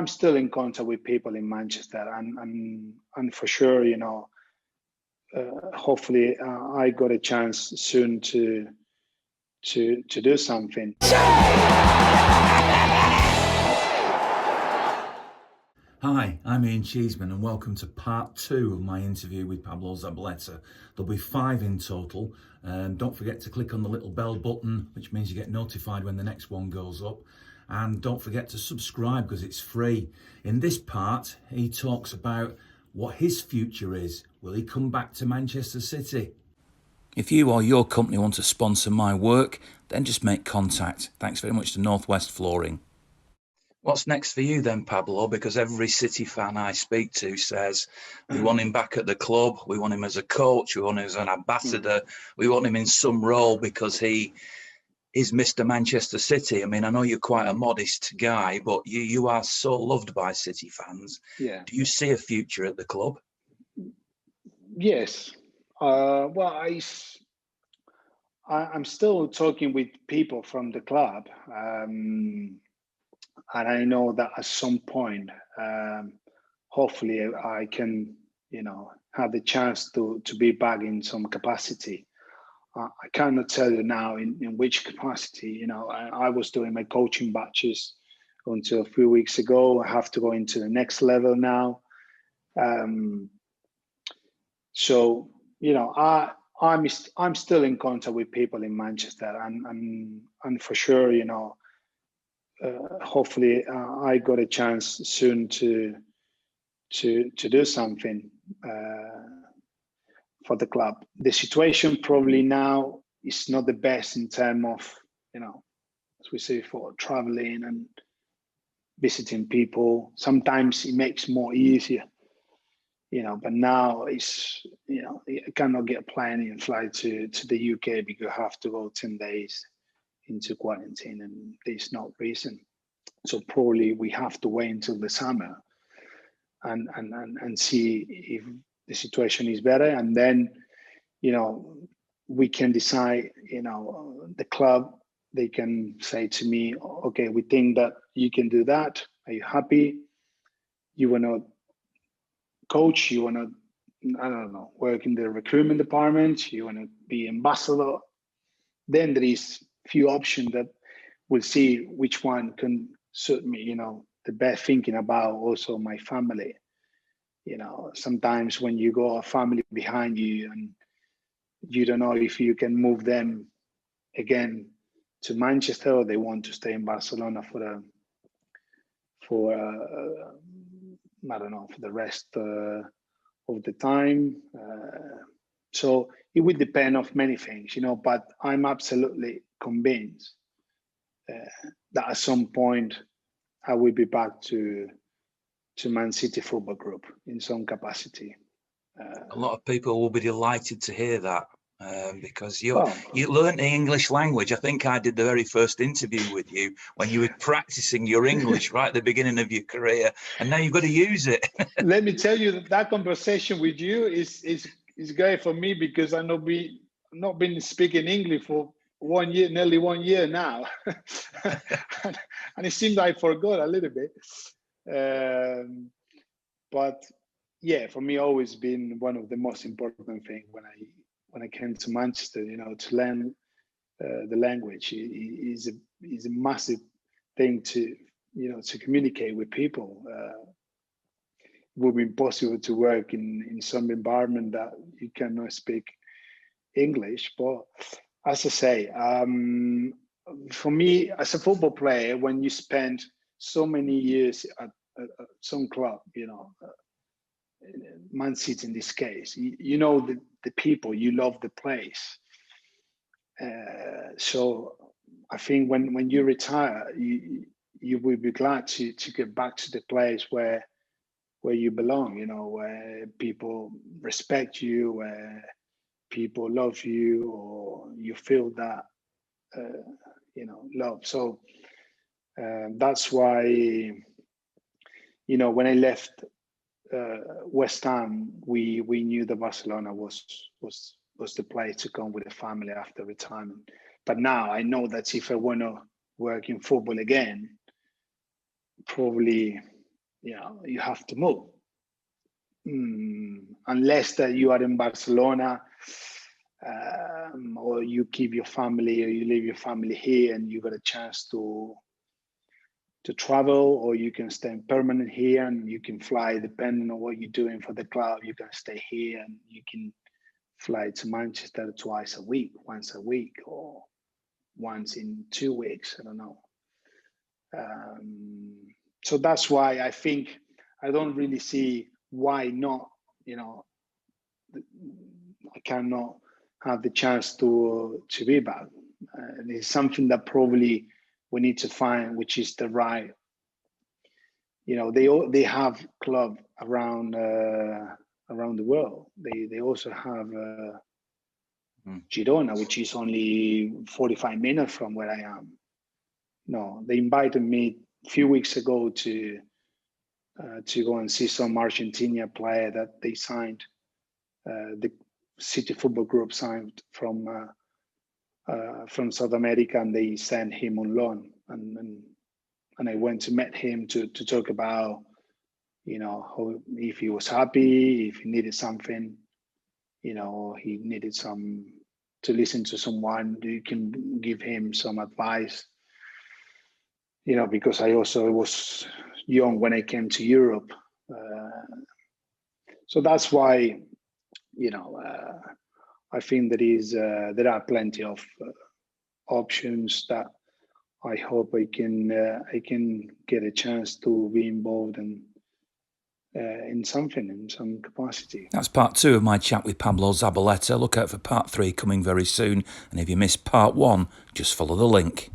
I'm still in contact with people in Manchester, and for sure, hopefully I got a chance soon to do something. Hi, I'm Cheeseman, and welcome to part 2 of my interview with Pablo Zabaleta. There'll be 5 in total. Don't forget to click on the little bell button, which means you get notified when the next one goes up. And don't forget to subscribe because it's free. In this part, he talks about what his future is. Will he come back to Manchester City? If you or your company want to sponsor my work, then just make contact. Thanks very much to Northwest Flooring. What's next for you then, Pablo? Because every City fan I speak to says we want him back at the club, we want him as a coach, we want him as an ambassador, we want him in some role because he is Mr. Manchester City. I mean, I know you're quite a modest guy, but you are so loved by City fans. Yeah. Do you see a future at the club? Yes. Well, I'm still talking with people from the club. And I know that at some point, hopefully I can, have the chance to be back in some capacity. I cannot tell you now in which capacity. I was doing my coaching batches until a few weeks ago. I have to go into the next level now. So, I'm still in contact with people in Manchester, and for sure, hopefully I got a chance soon to do something for the club. The situation probably now is not the best in terms of, as we say, for traveling and visiting people. Sometimes it makes more easier, but now it's, you cannot get a plane and fly to the UK because you have to go 10 days into quarantine, and there's no reason. So probably we have to wait until the summer and see if the situation is better, and then we can decide. The club, they can say to me, okay, we think that you can do that. Are you happy? You want to coach? You want to, I don't know, work in the recruitment department? You want to be ambassador? Then there is few options that we'll see which one can suit me. The best thinking about also my family. Sometimes when you got a family behind you and you don't know if you can move them again to Manchester, or they want to stay in Barcelona for I don't know, for the rest of the time. So it will depend of many things, but I'm absolutely convinced that at some point I will be back to Man City Football Group in some capacity. A lot of people will be delighted to hear that because you learned the English language. I think I did the very first interview with you when you were practicing your English right at the beginning of your career, and now you've got to use it. Let me tell you that conversation with you is great for me because I've not been speaking English for 1 year, nearly 1 year now, and it seems I forgot a little bit. But yeah, for me, always been one of the most important things when I came to Manchester. To learn the language is a massive thing to to communicate with people. It would be impossible to work in some environment that you cannot speak English. But as I say, for me as a football player, when you spend so many years at some club, Man City in this case, you know the people, you love the place. So I think when you retire, you will be glad to get back to the place where you belong, where people respect you, where people love you, or you feel that, love. So that's why, when I left West Ham, we knew that Barcelona was the place to come with a family after retirement. But now I know that if I want to work in football again, probably you have to move. Unless that you are in Barcelona, or you keep your family, or you leave your family here, and you got a chance to travel, or you can stay permanent here and you can fly depending on what you're doing for the club. You can stay here and you can fly to Manchester once a week, or once in 2 weeks. I don't know. So that's why I think I don't really see why not. I cannot have the chance to be back. It's something that probably we need to find, which is the right. They have club around the world. They also have Girona, which is only 45 minutes from where I am. No, they invited me a few weeks ago to go and see some Argentina player that they signed. The City Football Group signed from South America, and they sent him on loan. And I went to meet him to talk about, how, if he was happy, if he needed something, he needed to listen to someone who can give him some advice. Because I also was young when I came to Europe. So that's why, I think there are plenty of options that I hope I can get a chance to be involved in some capacity. That's part 2 of my chat with Pablo Zabaleta. Look out for part 3 coming very soon. And if you missed part 1, just follow the link.